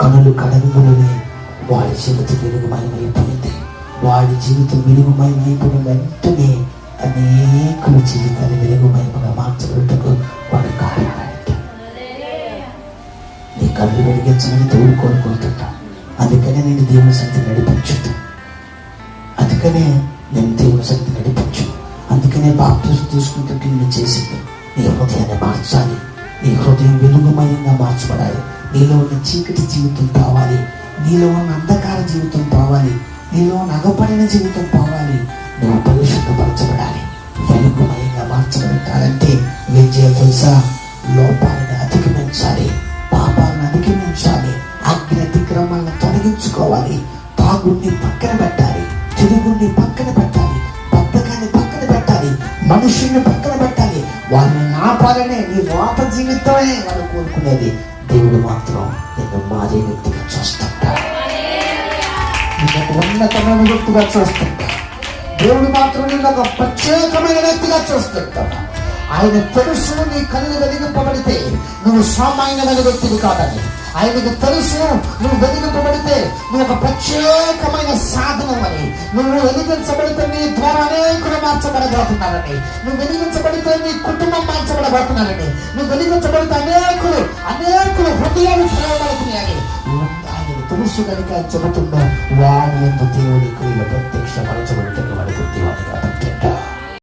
కనులు కడగములనే వాడి జీవితం వెలుగుమయమైపోయింది. వాడి జీవితం వెలుగుమయమైపోయిన వెంటనే అనేకుల జీవితాన్ని వెలుగుమయముగా మార్చబడుటకు వాడు కారణాలంట. నీ కళ్ళు వెలిగించమని దేవుడు కోరుకుంటున్నా. అందుకనే నేను దేవుని సన్నిధికి నడిపించుతా. అందుకనే నేను దేవుని సన్నిధికి నడిపించు. అందుకనే బాప్తిజం తీసుకుంటుంటే నేను చేసింది నీ హృదయాన్ని మార్చాలి. నీ హృదయం వెలుగుమయంగా మార్చబడాలి. నీలో ఉన్న చీకటి జీవితం పోవాలి. నీలో ఉన్న అంధకార జీవితం పోవాలి. నీలో ఉన్న అగపడిన జీవితం పోవాలి. నువ్వు పరిశుద్ధపరచబడాలి. వెలుగుమయంగా మార్చబడాలంటే ఏం చేయాలి తెలుసా? లోపాలను అధిగమించాలి, పాపాలను అధిగమించాలి, అగ్ని అతిక్రమాలను తొలగించుకోవాలి, తాగుడిని పక్కన పెట్టాలి, తిరుగుడిని పక్కన పెట్టాలి, బద్ధకాన్ని పక్కన పెట్టాలి, మనుషుల్ని పక్కన పెట్టాలి. వాళ్ళని నాపాలనే నీ రోత జీవితమే వాళ్ళు కోరుకునేది. దేవుడు మాత్రం నిన్ను మారే వ్యక్తిగా చూస్తుంటాడు. నిన్ను ఉన్నతమైన వ్యక్తిగా చూస్తుంటాడు. దేవుడు మాత్రం నిన్ను ఒక ప్రత్యేకమైన వ్యక్తిగా చూస్తుంటాడు. ఆయన తెలుసు నీ కళ్ళు వెలిగింపబడితే నువ్వు సామాన్యమైన వ్యక్తివి కాదని. ఆయనకు తెలుసు నువ్వు వెలిగింపబడితే నువ్వు ఒక ప్రత్యేకమైన సాధనం అని. నువ్వు వెలిగించబడితే నీ ద్వారా అనేకులు మార్చబడబోతున్నారని. నువ్వు వెలిగించబడితే నీ కుటుంబం మార్చబడబోతున్నారని. నువ్వు వెలిగించబడితే అనేకులు హృదయాలు తెరవబడుతున్నాయని ఆయన తెలుసు కనుక చెబుతున్నా వాడి యొక్క దేవుడి క్రియలు ప్రత్యక్షపరచబడి